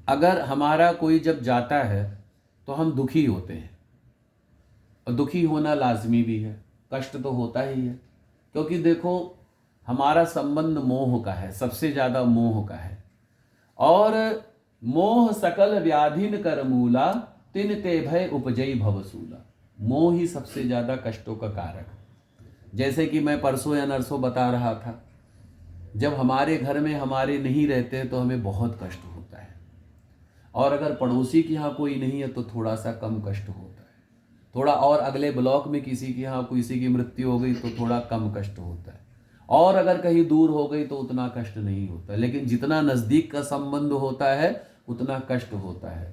अगर हमारा कोई जब जाता है तो हम दुखी होते हैं, और दुखी होना लाजमी भी है, कष्ट तो होता ही है। क्योंकि देखो, हमारा संबंध मोह का है, सबसे ज़्यादा मोह का है। और मोह सकल व्याधिन कर मूला, तिन ते भय उपजई भवसूला। मोह ही सबसे ज़्यादा कष्टों का कारक है। जैसे कि मैं परसों या नरसों बता रहा था, जब हमारे घर में हमारे नहीं रहते तो हमें बहुत कष्ट होता है, और अगर पड़ोसी के यहाँ कोई नहीं है तो थोड़ा सा कम कष्ट होता है। थोड़ा और अगले ब्लॉक में किसी के यहाँ किसी की मृत्यु हो गई तो थोड़ा कम कष्ट होता है, और अगर कहीं दूर हो गई तो उतना कष्ट नहीं होता। लेकिन जितना नज़दीक का संबंध होता है उतना कष्ट होता है।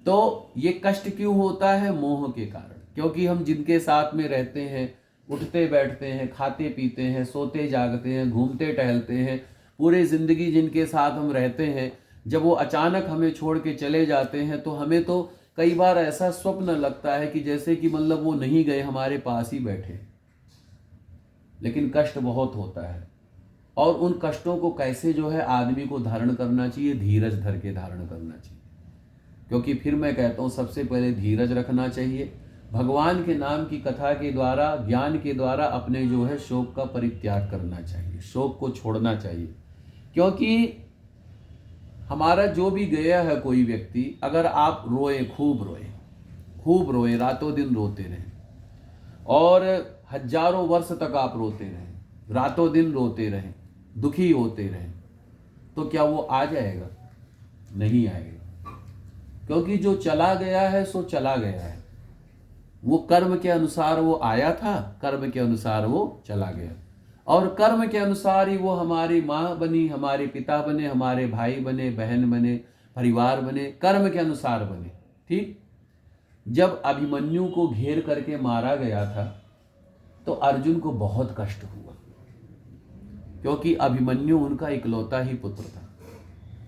तो ये कष्ट क्यों होता है? मोह के कारण। क्योंकि हम जिनके साथ में रहते हैं, उठते बैठते हैं, खाते पीते हैं, सोते जागते हैं, घूमते टहलते हैं, पूरे ज़िंदगी जिनके साथ हम रहते हैं, जब वो अचानक हमें छोड़ के चले जाते हैं तो हमें तो कई बार ऐसा स्वप्न लगता है कि जैसे कि मतलब वो नहीं गए, हमारे पास ही बैठे। लेकिन कष्ट बहुत होता है, और उन कष्टों को कैसे जो है आदमी को धारण करना चाहिए? धीरज धर के धारण करना चाहिए। क्योंकि फिर मैं कहता हूँ सबसे पहले धीरज रखना चाहिए। भगवान के नाम की कथा के द्वारा, ज्ञान के द्वारा अपने जो है शोक का परित्याग करना चाहिए, शोक को छोड़ना चाहिए। क्योंकि हमारा जो भी गया है कोई व्यक्ति, अगर आप रोए, खूब रोए, रातों दिन रोते रहें, और हजारों वर्ष तक आप रोते रहें, रातों दिन रोते रहें, दुखी होते रहें, तो क्या वो आ जाएगा? नहीं आएगा। क्योंकि जो चला गया है सो चला गया है। वो कर्म के अनुसार वो आया था, कर्म के अनुसार वो चला गया, और कर्म के अनुसार ही वो हमारी माँ बनी, हमारे पिता बने, हमारे भाई बने, बहन बने, परिवार बने, कर्म के अनुसार बने। ठीक। जब अभिमन्यु को घेर करके मारा गया था तो अर्जुन को बहुत कष्ट हुआ, क्योंकि अभिमन्यु उनका इकलौता ही पुत्र था,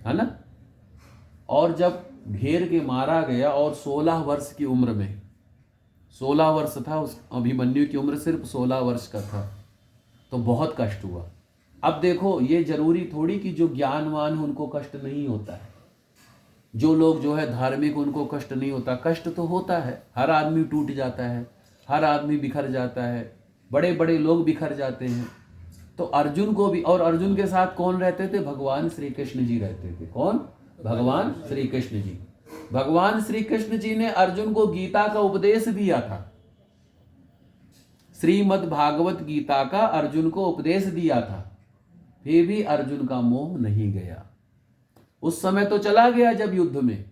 है ना। और जब घेर के मारा गया, और 16 वर्ष की उम्र में, 16 वर्ष था उस अभिमन्यु की उम्र, सिर्फ 16 वर्ष का था, तो बहुत कष्ट हुआ। अब देखो, ये जरूरी थोड़ी कि जो ज्ञानवान उनको कष्ट नहीं होता है, जो लोग जो है धार्मिक उनको कष्ट नहीं होता। कष्ट तो होता है, हर आदमी टूट जाता है, हर आदमी बिखर जाता है, बड़े बड़े लोग बिखर जाते हैं। तो अर्जुन को भी, और अर्जुन के साथ कौन रहते थे? भगवान श्री कृष्ण जी रहते थे। कौन? भगवान श्री कृष्ण जी। भगवान श्री कृष्ण जी ने अर्जुन को गीता का उपदेश दिया था, श्रीमद् भागवत गीता का अर्जुन को उपदेश दिया था, फिर भी अर्जुन का मोह नहीं गया। उस समय तो चला गया जब युद्ध में,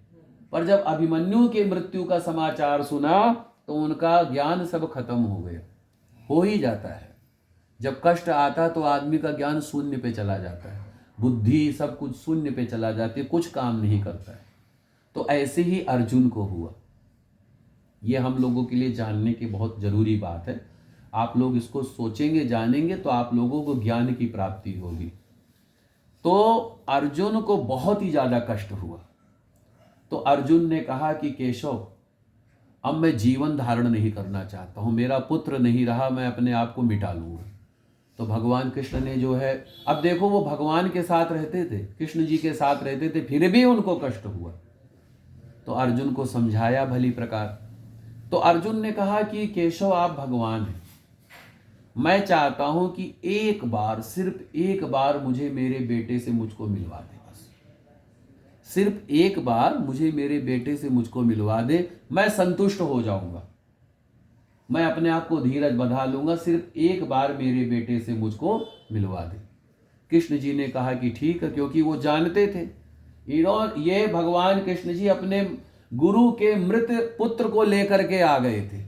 पर जब अभिमन्यु के मृत्यु का समाचार सुना तो उनका ज्ञान सब खत्म हो गया। हो ही जाता है, जब कष्ट आता तो आदमी का ज्ञान शून्य पे चला जाता है, बुद्धि सब कुछ शून्य पे चला जाती है, कुछ काम नहीं करता है। तो ऐसे ही अर्जुन को हुआ। ये हम लोगों के लिए जानने की बहुत जरूरी बात है। आप लोग इसको सोचेंगे, जानेंगे तो आप लोगों को ज्ञान की प्राप्ति होगी। तो अर्जुन को बहुत ही ज्यादा कष्ट हुआ। तो अर्जुन ने कहा कि केशव, अब मैं जीवन धारण नहीं करना चाहता हूं, मेरा पुत्र नहीं रहा, मैं अपने आप को मिटा लूंगा। तो भगवान कृष्ण ने जो है, अब देखो वो भगवान के साथ रहते थे, कृष्ण जी के साथ रहते थे, फिर भी उनको कष्ट हुआ। तो अर्जुन को समझाया भली प्रकार। तो अर्जुन ने कहा कि केशव, आप भगवान हैं, मैं चाहता हूं कि एक बार, सिर्फ एक बार मुझे मेरे बेटे से मुझको मिलवा दे, बस सिर्फ एक बार मुझे मेरे बेटे से मुझको मिलवा दे, मैं संतुष्ट हो जाऊंगा, मैं अपने आप को धीरज बंधा लूंगा, सिर्फ एक बार मेरे बेटे से मुझको मिलवा दे। कृष्ण जी ने कहा कि ठीक है, क्योंकि वो जानते थे ये भगवान कृष्ण जी अपने गुरु के मृत पुत्र को लेकर के आ गए थे।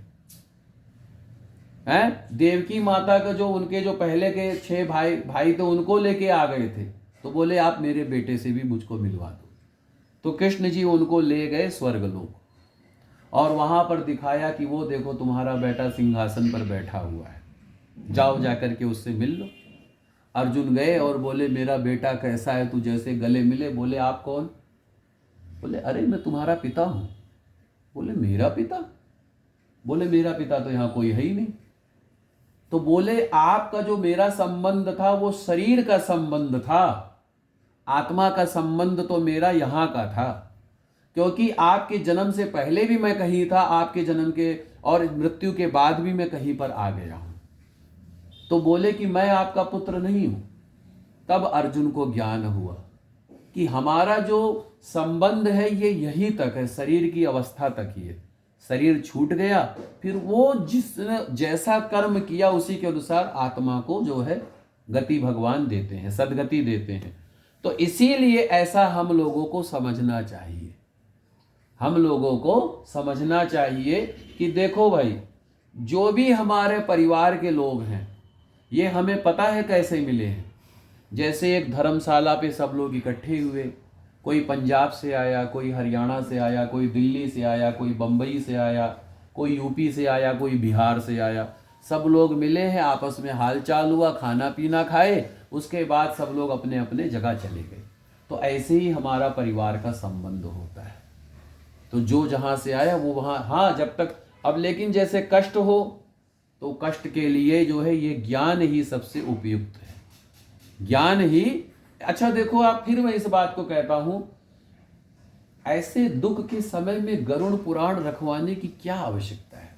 हैं, देवकी माता का जो उनके जो पहले के 6 भाई थे उनको लेके आ गए थे। तो बोले आप मेरे बेटे से भी मुझको मिलवा दो। तो कृष्ण जी उनको ले गए स्वर्गलोक, और वहां पर दिखाया कि वो देखो तुम्हारा बेटा सिंहासन पर बैठा हुआ है, जाओ जाकर के उससे मिल लो। अर्जुन गए और बोले मेरा बेटा कैसा है, तू जैसे गले मिले। बोले आप कौन? बोले अरे मैं तुम्हारा पिता हूं। बोले मेरा पिता? बोले मेरा पिता तो यहां कोई है ही नहीं। तो बोले आपका जो मेरा संबंध था वो शरीर का संबंध था, आत्मा का संबंध तो मेरा यहाँ का था, क्योंकि आपके जन्म से पहले भी मैं कहीं था, आपके जन्म के और मृत्यु के बाद भी मैं कहीं पर आ गया हूं। तो बोले कि मैं आपका पुत्र नहीं हूं। तब अर्जुन को ज्ञान हुआ कि हमारा जो संबंध है ये यही तक है, शरीर की अवस्था तक ही है। शरीर छूट गया, फिर वो जिसने जैसा कर्म किया उसी के अनुसार आत्मा को जो है गति भगवान देते हैं, सदगति देते हैं। तो इसीलिए ऐसा हम लोगों को समझना चाहिए, हम लोगों को समझना चाहिए कि देखो भाई, जो भी हमारे परिवार के लोग हैं ये हमें पता है कैसे मिले हैं। जैसे एक धर्मशाला पे सब लोग इकट्ठे हुए, कोई पंजाब से आया, कोई हरियाणा से आया, कोई दिल्ली से आया, कोई बम्बई से आया, कोई यूपी से आया, कोई बिहार से आया। सब लोग मिले हैं, आपस में हालचाल हुआ, खाना पीना खाए, उसके बाद सब लोग अपने अपने जगह चले गए। तो ऐसे ही हमारा परिवार का संबंध होता है। तो जो जहाँ से आया वो वहाँ, हाँ जब तक, अब लेकिन जैसे कष्ट हो तो कष्ट के लिए जो है ये ज्ञान ही सबसे उपयुक्त है, ज्ञान ही। अच्छा देखो आप, फिर मैं इस बात को कहता हूं, ऐसे दुख के समय में गरुड़ पुराण रखवाने की क्या आवश्यकता है,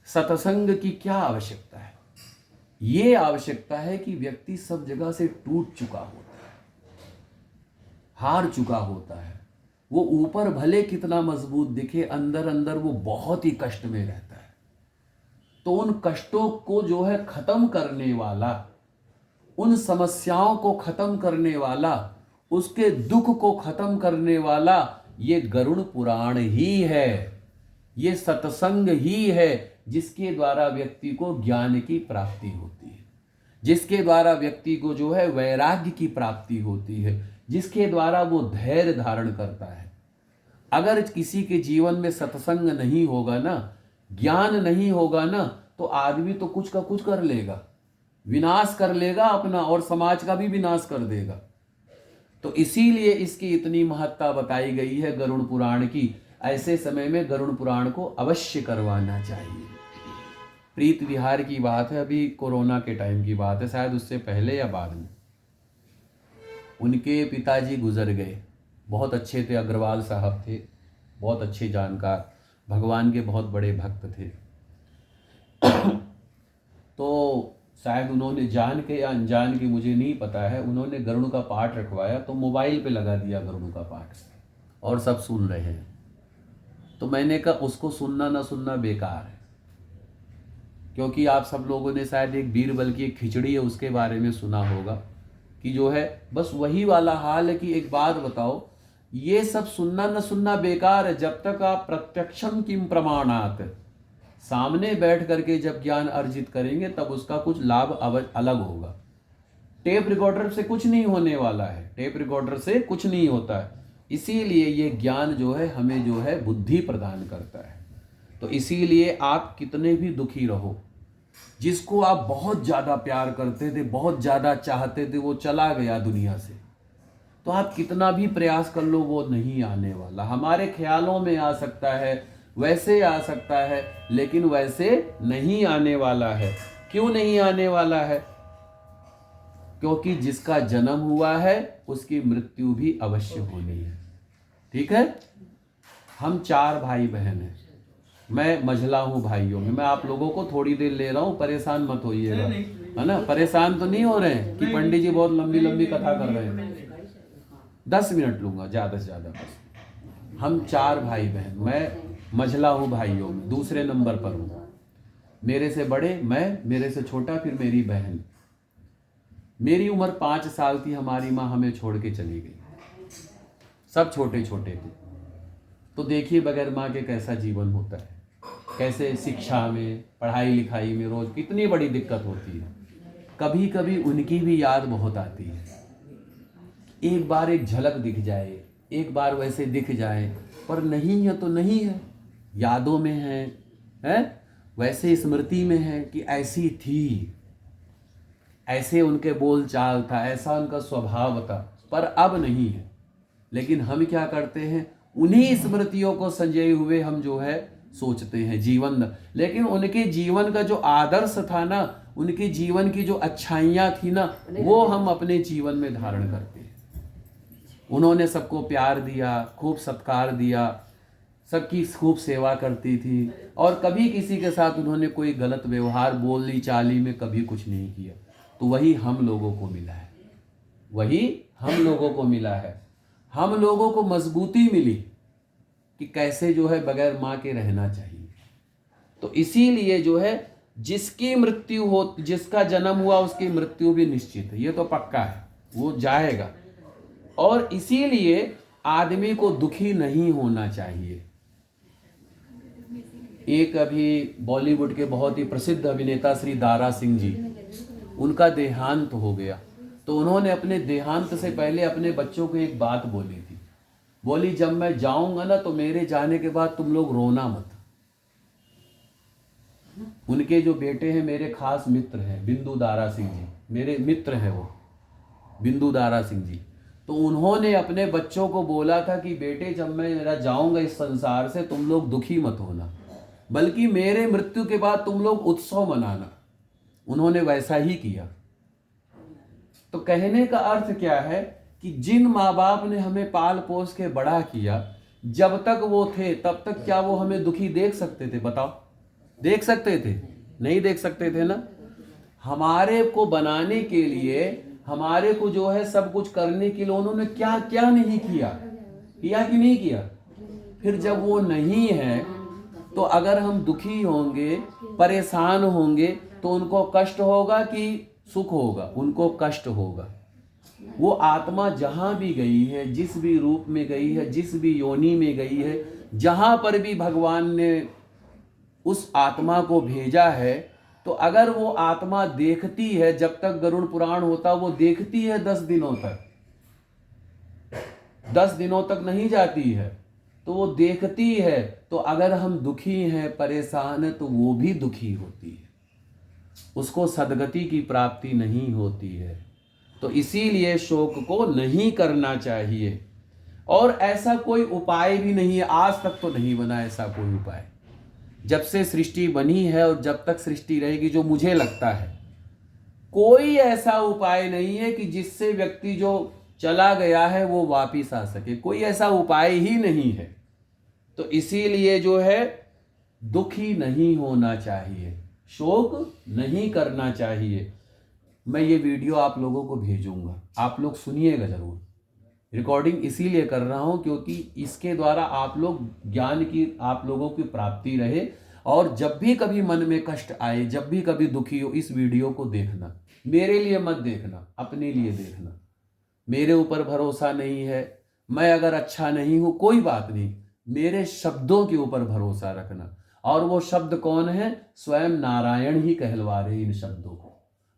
सत्संग की क्या आवश्यकता है। ये आवश्यकता है कि व्यक्ति सब जगह से टूट चुका होता है, हार चुका होता है। वो ऊपर भले कितना मजबूत दिखे, अंदर अंदर वो बहुत ही कष्ट में रहता है। तो उन कष्टों को जो है खत्म करने वाला, उन समस्याओं को खत्म करने वाला, उसके दुख को खत्म करने वाला ये गरुड़ पुराण ही है, ये सत्संग ही है, जिसके द्वारा व्यक्ति को ज्ञान की प्राप्ति होती है, जिसके द्वारा व्यक्ति को जो है वैराग्य की प्राप्ति होती है, जिसके द्वारा वो धैर्य धारण करता है। अगर किसी के जीवन में सत्संग नहीं होगा ना, ज्ञान नहीं होगा ना, तो आदमी तो कुछ का कुछ कर लेगा, विनाश कर लेगा अपना, और समाज का भी विनाश कर देगा। तो इसीलिए इसकी इतनी महत्ता बताई गई है गरुड़ पुराण की। ऐसे समय में गरुड़ पुराण को अवश्य करवाना चाहिए। प्रीत विहार की बात है, अभी कोरोना के टाइम की बात है, शायद उससे पहले या बाद में उनके पिताजी गुजर गए। बहुत अच्छे थे, अग्रवाल साहब थे, बहुत अच्छे जानकार, भगवान के बहुत बड़े भक्त थे। तो शायद उन्होंने जान के या अनजान के, मुझे नहीं पता है, उन्होंने गरुड़ का पाठ रखवाया, तो मोबाइल पे लगा दिया गरुड़ का पाठ और सब सुन रहे हैं। तो मैंने कहा उसको सुनना ना सुनना बेकार है, क्योंकि आप सब लोगों ने शायद एक बीरबल की एक खिचड़ी है उसके बारे में सुना होगा कि जो है बस वही वाला हाल है कि एक बात बताओ, ये सब सुनना न सुनना बेकार है जब तक आप प्रत्यक्षम किम प्रमाणात, सामने बैठ करके जब ज्ञान अर्जित करेंगे तब उसका कुछ लाभ अलग होगा। टेप रिकॉर्डर से कुछ नहीं होने वाला है, टेप रिकॉर्डर से कुछ नहीं होता है। इसीलिए ये ज्ञान जो है हमें जो है बुद्धि प्रदान करता है। तो इसीलिए आप कितने भी दुखी रहो, जिसको आप बहुत ज़्यादा प्यार करते थे, बहुत ज़्यादा चाहते थे, वो चला गया दुनिया से, तो आप कितना भी प्रयास कर लो वो नहीं आने वाला। हमारे ख्यालों में आ सकता है, वैसे आ सकता है, लेकिन वैसे नहीं आने वाला है। क्यों नहीं आने वाला है? क्योंकि जिसका जन्म हुआ है उसकी मृत्यु भी अवश्य होनी है। ठीक है? हम 4 भाई बहन हैं, मैं मझला हूं भाइयों में। मैं आप लोगों को थोड़ी देर ले रहा हूं, परेशान मत होइएगा, है ना? परेशान तो नहीं हो रहे हैं कि पंडित जी बहुत लंबी लंबी कथा कर रहे हैं। 10 मिनट लूंगा ज़्यादा से ज़्यादा बस। हम 4 भाई बहन, मैं मझला हूँ भाइयों में, दूसरे नंबर पर हूँ। मेरे से बड़े मैं, मेरे से छोटा फिर मेरी बहन। मेरी उम्र 5 साल थी, हमारी माँ हमें छोड़ के चली गई। सब छोटे छोटे थे। तो देखिए बगैर माँ के कैसा जीवन होता है, कैसे शिक्षा में, पढ़ाई लिखाई में रोज कितनी बड़ी दिक्कत होती है। कभी कभी उनकी भी याद बहुत आती है। एक बार एक झलक दिख जाए, एक बार वैसे दिख जाए, पर नहीं है तो नहीं है, यादों में है वैसे स्मृति में है कि ऐसी थी, ऐसे उनके बोल चाल था, ऐसा उनका स्वभाव था, पर अब नहीं है। लेकिन हम क्या करते हैं, उन्हीं स्मृतियों को संजोए हुए हम जो है सोचते हैं जीवन। लेकिन उनके जीवन का जो आदर्श था ना, उनके जीवन की जो अच्छाइयाँ थी ना, वो हम अपने जीवन में धारण करते हैं। उन्होंने सबको प्यार दिया, खूब सत्कार दिया, सबकी खूब सेवा करती थी, और कभी किसी के साथ उन्होंने कोई गलत व्यवहार, बोली चाली में कभी कुछ नहीं किया। तो वही हम लोगों को मिला है, वही हम लोगों को मिला है। हम लोगों को मजबूती मिली कि कैसे जो है बगैर माँ के रहना चाहिए। तो इसीलिए जो है जिसकी मृत्यु हो, जिसका जन्म हुआ उसकी मृत्यु भी निश्चित है, ये तो पक्का है, वो जाएगा। और इसीलिए आदमी को दुखी नहीं होना चाहिए। एक अभी बॉलीवुड के बहुत ही प्रसिद्ध अभिनेता श्री दारा सिंह जी, उनका देहांत हो गया। तो उन्होंने अपने देहांत से पहले अपने बच्चों को एक बात बोली थी, बोली जब मैं जाऊंगा ना तो मेरे जाने के बाद तुम लोग रोना मत। उनके जो बेटे हैं मेरे खास मित्र हैं, बिंदु दारा सिंह जी, मेरे मित्र हैं वो बिंदु दारा सिंह जी। तो उन्होंने अपने बच्चों को बोला था कि बेटे जब मैं मेरा जाऊंगा इस संसार से, तुम लोग दुखी मत होना, बल्कि मेरे मृत्यु के बाद तुम लोग उत्सव मनाना। उन्होंने वैसा ही किया। तो कहने का अर्थ क्या है कि जिन माँ बाप ने हमें पाल पोस के बड़ा किया, जब तक वो थे तब तक क्या वो हमें दुखी देख सकते थे? बताओ, देख सकते थे? नहीं देख सकते थे ना। हमारे को बनाने के लिए, हमारे को जो है सब कुछ करने के लिए उन्होंने क्या क्या नहीं किया, किया कि नहीं किया? फिर जब वो नहीं है तो अगर हम दुखी होंगे, परेशान होंगे, तो उनको कष्ट होगा कि सुख होगा? उनको कष्ट होगा। वो आत्मा जहां भी गई है, जिस भी रूप में गई है, जिस भी योनि में गई है, जहां पर भी भगवान ने उस आत्मा को भेजा है, तो अगर वो आत्मा देखती है, जब तक गरुड़ पुराण होता वो देखती है 10 दिनों तक, 10 दिनों तक नहीं जाती है, तो वो देखती है। तो अगर हम दुखी हैं, परेशान हैं, तो वो भी दुखी होती है, उसको सद्गति की प्राप्ति नहीं होती है। तो इसीलिए शोक को नहीं करना चाहिए। और ऐसा कोई उपाय भी नहीं है, आज तक तो नहीं बना ऐसा कोई उपाय। जब से सृष्टि बनी है और जब तक सृष्टि रहेगी, जो मुझे लगता है कोई ऐसा उपाय नहीं है कि जिससे व्यक्ति जो चला गया है वो वापिस आ सके, कोई ऐसा उपाय ही नहीं है। तो इसीलिए जो है दुखी नहीं होना चाहिए, शोक नहीं करना चाहिए। मैं ये वीडियो आप लोगों को भेजूंगा, आप लोग सुनिएगा जरूर। रिकॉर्डिंग इसीलिए कर रहा हूं क्योंकि इसके द्वारा आप लोग ज्ञान की, आप लोगों की प्राप्ति रहे। और जब भी कभी मन में कष्ट आए, जब भी कभी दुखी हो, इस वीडियो को देखना। मेरे लिए मत देखना, अपने लिए देखना। मेरे ऊपर भरोसा नहीं है, मैं अगर अच्छा नहीं हूं, कोई बात नहीं, मेरे शब्दों के ऊपर भरोसा रखना। और वो शब्द कौन है? स्वयं नारायण ही कहलवा रहे इन शब्दों को।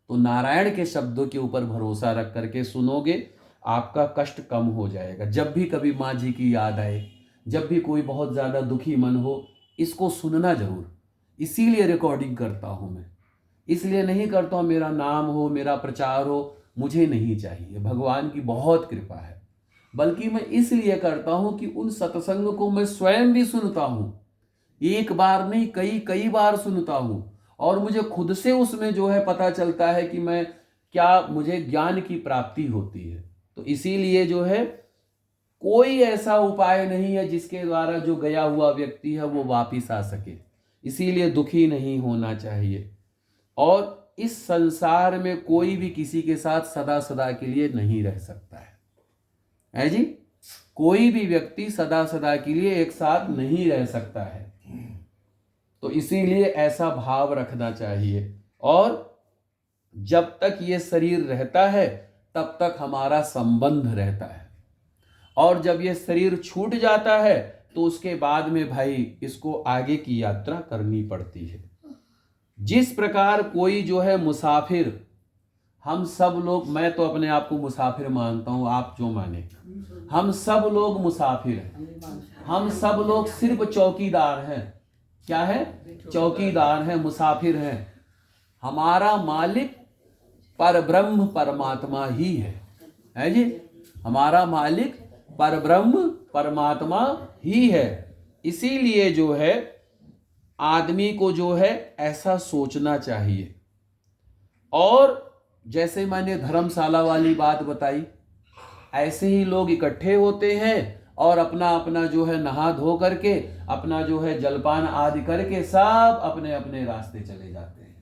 तो नारायण के शब्दों के ऊपर भरोसा रख करके सुनोगे, आपका कष्ट कम हो जाएगा। जब भी कभी माँ जी की याद आए, जब भी कोई बहुत ज़्यादा दुखी मन हो, इसको सुनना जरूर। इसीलिए रिकॉर्डिंग करता हूँ मैं, इसलिए नहीं करता हूँ मेरा नाम हो, मेरा प्रचार हो, मुझे नहीं चाहिए। भगवान की बहुत कृपा है। बल्कि मैं इसलिए करता हूँ कि उन सत्संग को मैं स्वयं भी सुनता हूँ, एक बार नहीं, कई कई बार सुनता हूँ। और मुझे खुद से उसमें जो है पता चलता है कि मैं क्या, मुझे ज्ञान की प्राप्ति होती है। तो इसीलिए जो है कोई ऐसा उपाय नहीं है जिसके द्वारा जो गया हुआ व्यक्ति है वो वापिस आ सके। इसीलिए दुखी नहीं होना चाहिए। और इस संसार में कोई भी किसी के साथ सदा सदा के लिए नहीं रह सकता है जी। कोई भी व्यक्ति सदा सदा के लिए एक साथ नहीं रह सकता है। तो इसीलिए ऐसा भाव रखना चाहिए। और जब तक ये शरीर रहता है तब तक हमारा संबंध रहता है, और जब ये शरीर छूट जाता है तो उसके बाद में भाई इसको आगे की यात्रा करनी पड़ती है। जिस प्रकार कोई जो है मुसाफिर, हम सब लोग, मैं तो अपने आप को मुसाफिर मानता हूं, आप जो माने, हम सब लोग मुसाफिर हैं। हम सब लोग सिर्फ चौकीदार हैं। क्या है? चौकीदार हैं, मुसाफिर हैं। हमारा मालिक परब्रह्म परमात्मा ही है जी। हमारा मालिक परब्रह्म परमात्मा ही है। इसीलिए जो है आदमी को जो है ऐसा सोचना चाहिए और जैसे मैंने धर्मशाला वाली बात बताई, ऐसे ही लोग इकट्ठे होते हैं और अपना अपना जो है नहा धो करके अपना जो है जलपान आदि करके सब अपने अपने रास्ते चले जाते हैं।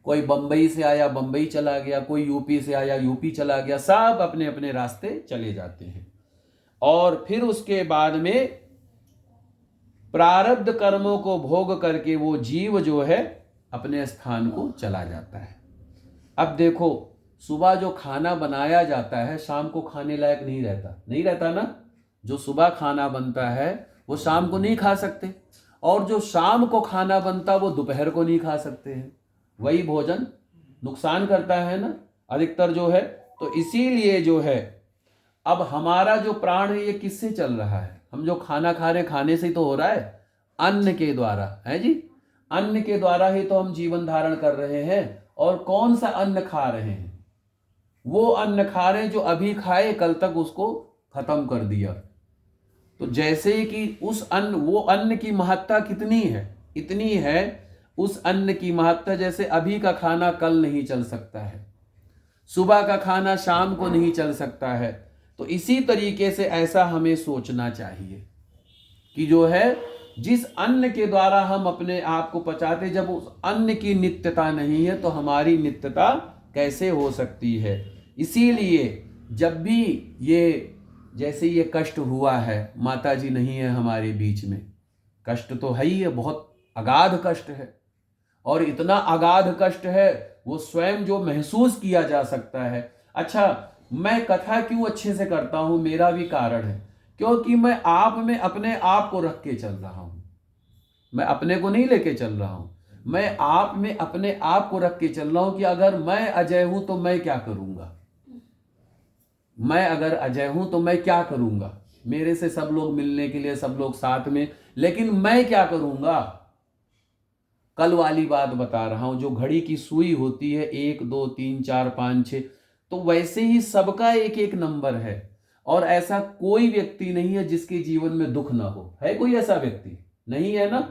कोई बंबई से आया बंबई चला गया, कोई यूपी से आया यूपी चला गया, सब अपने अपने रास्ते चले जाते हैं। और फिर उसके बाद में प्रारब्ध कर्मों को भोग करके वो जीव जो है अपने स्थान को चला जाता है। अब देखो, सुबह जो खाना बनाया जाता है शाम को खाने लायक नहीं रहता ना। जो सुबह खाना बनता है वो शाम को नहीं खा सकते, और जो शाम को खाना बनता वो दोपहर को नहीं खा सकते हैं। वही भोजन नुकसान करता है ना अधिकतर जो है। तो इसीलिए जो है अब हमारा जो प्राण है ये किससे चल रहा है? हम जो खाना खा रहे खाने से ही तो हो रहा है, अन्न के द्वारा, है जी। अन्न के द्वारा ही तो हम जीवन धारण कर रहे हैं। और कौन सा अन्न खा रहे हैं? वो अन्न खा रहे हैं जो अभी खाए कल तक उसको खत्म कर दिया। तो जैसे कि उस अन्न, वो अन्न की महत्ता कितनी है, इतनी है उस अन्न की महत्ता जैसे अभी का खाना कल नहीं चल सकता है, सुबह का खाना शाम को नहीं चल सकता है। तो इसी तरीके से ऐसा हमें सोचना चाहिए कि जो है जिस अन्न के द्वारा हम अपने आप को पचाते, जब उस अन्न की नित्यता नहीं है तो हमारी नित्यता कैसे हो सकती है? इसीलिए जब भी ये जैसे ये कष्ट हुआ है, माता जी नहीं है हमारे बीच में, कष्ट तो है ही है, बहुत अगाध कष्ट है। और इतना अगाध कष्ट है वो स्वयं जो महसूस किया जा सकता है। अच्छा, मैं कथा क्यों अच्छे से करता हूं? मेरा भी कारण है, क्योंकि मैं आप में अपने आप को रख के चल रहा हूं। मैं अपने को नहीं लेके चल रहा हूं, मैं आप में अपने आप को रख के चल रहा हूं कि अगर मैं अजय हूं तो मैं क्या करूंगा, मैं अगर अजय हूं तो मैं क्या करूंगा। मेरे से सब लोग मिलने के लिए, सब लोग साथ में, लेकिन मैं क्या करूंगा? कल वाली बात बता रहा हूं, जो घड़ी की सुई होती है 1 2 3 4 5 6, तो वैसे ही सबका एक एक नंबर है। और ऐसा कोई व्यक्ति नहीं है जिसके जीवन में दुख ना हो। है कोई ऐसा व्यक्ति? नहीं है ना।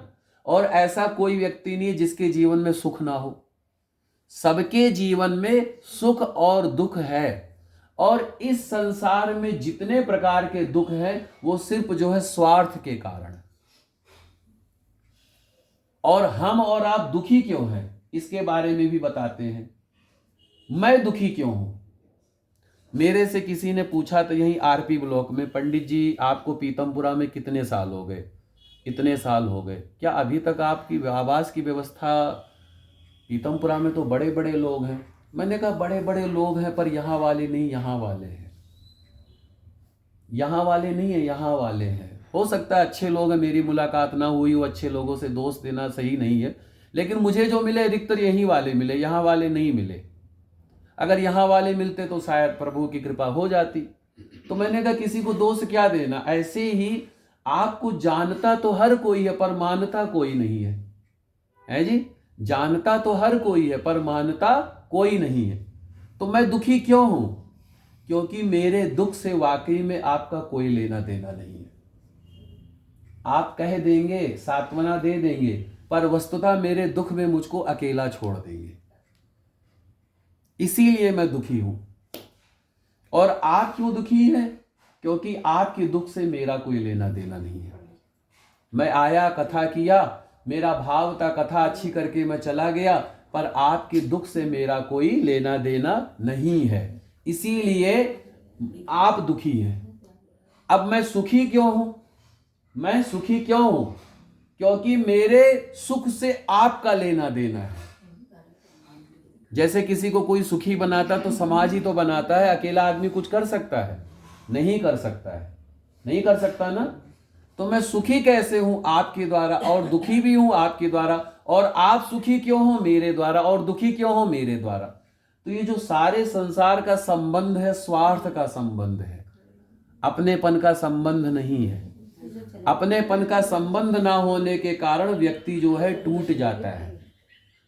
और ऐसा कोई व्यक्ति नहीं है जिसके जीवन में सुख ना हो। सबके जीवन में सुख और दुख है। और इस संसार में जितने प्रकार के दुख हैं वो सिर्फ जो है स्वार्थ के कारण। और हम और आप दुखी क्यों हैं इसके बारे में भी बताते हैं। मैं दुखी क्यों हूं? मेरे से किसी ने पूछा तो यहीं आरपी ब्लॉक में, पंडित जी आपको पीतमपुरा में कितने साल हो गए? इतने साल हो गए। क्या अभी तक आपकी आवास की व्यवस्था? पीतमपुरा में तो बड़े बड़े लोग हैं। मैंने कहा बड़े बड़े लोग हैं पर यहाँ वाले नहीं, यहाँ वाले हैं। यहाँ वाले नहीं है, यहाँ वाले हैं। हो सकता है अच्छे लोग हैं, मेरी मुलाकात ना हुई हो, अच्छे लोगों से दोस्त देना सही नहीं है, लेकिन मुझे जो मिले अधिकतर यही वाले मिले, यहाँ वाले नहीं मिले। अगर यहाँ वाले मिलते तो शायद प्रभु की कृपा हो जाती। तो मैंने कहा किसी को दोष क्या देना। ऐसे ही आपको जानता तो हर कोई है पर मानता कोई नहीं है, है जी। जानता तो हर कोई है पर मानता कोई नहीं है। तो मैं दुखी क्यों हूं? क्योंकि मेरे दुख से वाकई में आपका कोई लेना देना नहीं है। आप कह देंगे, सांत्वना दे देंगे, पर वस्तुतः मेरे दुख में मुझको अकेला छोड़ देंगे। इसीलिए मैं दुखी हूं। और आप क्यों दुखी हैं? क्योंकि आपके दुख से मेरा कोई लेना देना नहीं है। मैं आया, कथा किया, मेरा भाव था कथा अच्छी करके मैं चला गया, पर आपके दुख से मेरा कोई लेना देना नहीं है। इसीलिए आप दुखी हैं। अब मैं सुखी क्यों हूं? मैं सुखी क्यों हूं? क्योंकि मेरे सुख से आपका लेना देना है। जैसे किसी को कोई सुखी बनाता तो समाज ही तो बनाता है। अकेला आदमी कुछ कर सकता है? नहीं कर सकता है, नहीं कर सकता ना। तो मैं सुखी कैसे हूं? आपके द्वारा, और दुखी भी हूं आपके द्वारा। और आप सुखी क्यों हो? मेरे द्वारा। और दुखी क्यों हो? मेरे द्वारा। तो ये जो सारे संसार का संबंध है स्वार्थ का संबंध है, अपनेपन का संबंध नहीं है। अपनेपन का संबंध ना होने के कारण व्यक्ति जो है टूट जाता है।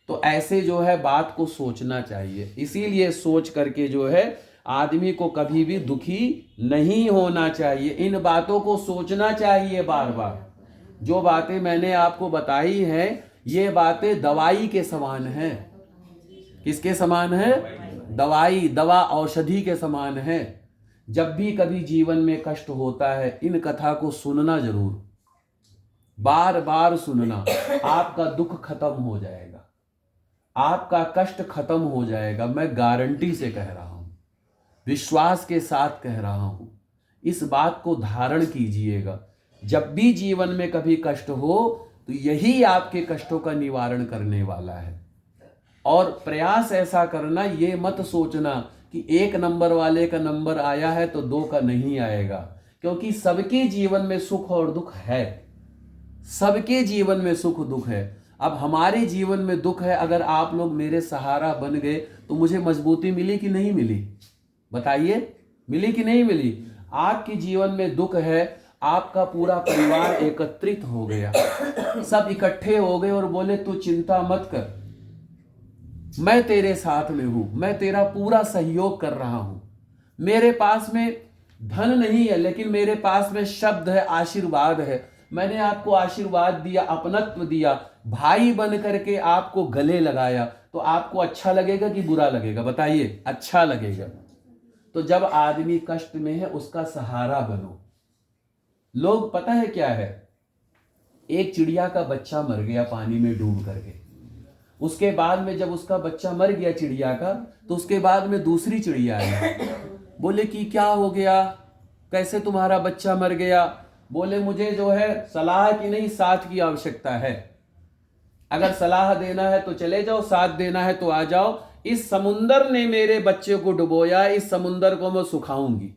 तो ऐसे जो है बात को सोचना चाहिए। इसीलिए सोच करके जो है आदमी को कभी भी दुखी नहीं होना चाहिए। इन बातों को सोचना चाहिए बार बार। जो बातें मैंने आपको बताई हैं ये बातें दवाई के समान हैं। किसके समान है? दवाई, दवा औषधि के समान है। जब भी कभी जीवन में कष्ट होता है, इन कथा को सुनना जरूर, बार बार सुनना। आपका दुख खत्म हो जाएगा, आपका कष्ट खत्म हो जाएगा। मैं गारंटी से कह रहा हूं, विश्वास के साथ कह रहा हूं। इस बात को धारण कीजिएगा। जब भी जीवन में कभी कष्ट हो तो यही आपके कष्टों का निवारण करने वाला है। और प्रयास ऐसा करना, ये मत सोचना कि 1 नंबर वाले का नंबर आया है तो 2 का नहीं आएगा, क्योंकि सबके जीवन में सुख और दुख है। सबके जीवन में सुख दुख है। अब हमारे जीवन में दुख है, अगर आप लोग मेरे सहारा बन गए तो मुझे मजबूती मिली कि नहीं मिली? बताइए, मिली कि नहीं मिली? आपके जीवन में दुख है, आपका पूरा परिवार एकत्रित हो गया, सब इकट्ठे हो गए और बोले तू चिंता मत कर, मैं तेरे साथ में हूं, मैं तेरा पूरा सहयोग कर रहा हूं। मेरे पास में धन नहीं है, लेकिन मेरे पास में शब्द है, आशीर्वाद है। मैंने आपको आशीर्वाद दिया, अपनत्व दिया, भाई बन करके आपको गले लगाया, तो आपको अच्छा लगेगा कि बुरा लगेगा? बताइए, अच्छा लगेगा। तो जब आदमी कष्ट में है, उसका सहारा बनो। लोग, पता है क्या है, एक चिड़िया का बच्चा मर गया पानी में डूब करके। उसके बाद में जब उसका बच्चा मर गया चिड़िया का, तो उसके बाद में दूसरी चिड़िया आई। बोले कि क्या हो गया, कैसे तुम्हारा बच्चा मर गया? बोले मुझे जो है सलाह की नहीं, साथ की आवश्यकता है। अगर सलाह देना है तो चले जाओ, साथ देना है तो आ जाओ। इस समुंदर ने मेरे बच्चे को डुबोया, इस समुंदर को मैं सुखाऊंगी।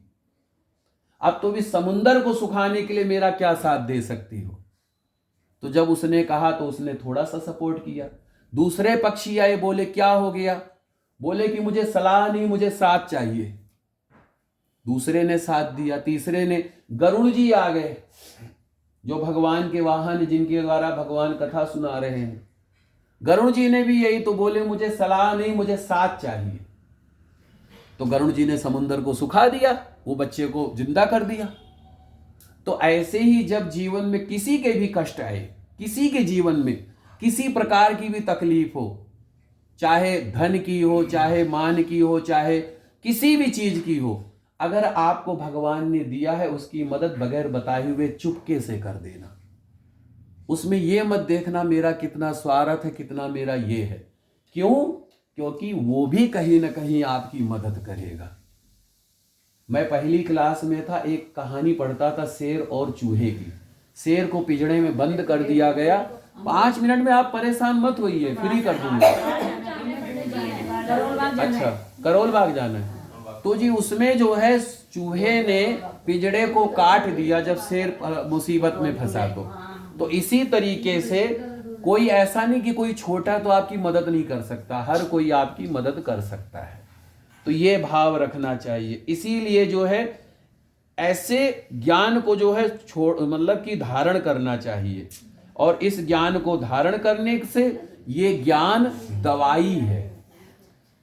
अब तुम इस समुंदर को सुखाने के लिए मेरा क्या साथ दे सकती हो? तो जब उसने कहा तो उसने थोड़ा सा सपोर्ट किया। दूसरे पक्षी आए, बोले क्या हो गया? बोले कि मुझे सलाह नहीं, मुझे साथ चाहिए। दूसरे ने साथ दिया, तीसरे ने, गरुड़ जी आ गए, जो भगवान के वाहन, जिनके द्वारा भगवान कथा सुना रहे हैं। गरुड़ जी ने भी यही, तो बोले मुझे सलाह नहीं, मुझे साथ चाहिए। तो गरुड़ जी ने समुंदर को सुखा दिया, वो बच्चे को जिंदा कर दिया। तो ऐसे ही जब जीवन में किसी के भी कष्ट आए, किसी के जीवन में किसी प्रकार की भी तकलीफ हो, चाहे धन की हो, चाहे मान की हो, चाहे किसी भी चीज की हो, अगर आपको भगवान ने दिया है, उसकी मदद बगैर बताए हुए चुपके से कर देना। उसमें यह मत देखना मेरा कितना स्वार्थ है, कितना मेरा ये है। क्यों? क्योंकि वो भी कहीं ना कहीं आपकी मदद करेगा। मैं पहली क्लास में था, एक कहानी पढ़ता था शेर और चूहे की। शेर को पिंजड़े में बंद कर दिया गया। 5 मिनट में, आप परेशान मत होइए, फ्री कर दूंगा। अच्छा, करोल बाग जाना है तो जी, उसमें जो है चूहे ने पिंजड़े को काट दिया जब शेर मुसीबत में फंसा। तो इसी तरीके से कोई ऐसा नहीं कि कोई छोटा तो आपकी मदद नहीं कर सकता, हर कोई आपकी मदद कर सकता है। तो ये भाव रखना चाहिए। इसीलिए जो है ऐसे ज्ञान को जो है मतलब कि धारण करना चाहिए। और इस ज्ञान को धारण करने से, ये ज्ञान दवाई है,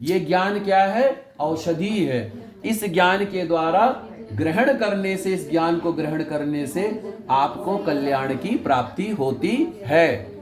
ये ज्ञान क्या है? औषधि है। इस ज्ञान के द्वारा ग्रहण करने से, इस ज्ञान को ग्रहण करने से आपको कल्याण की प्राप्ति होती है।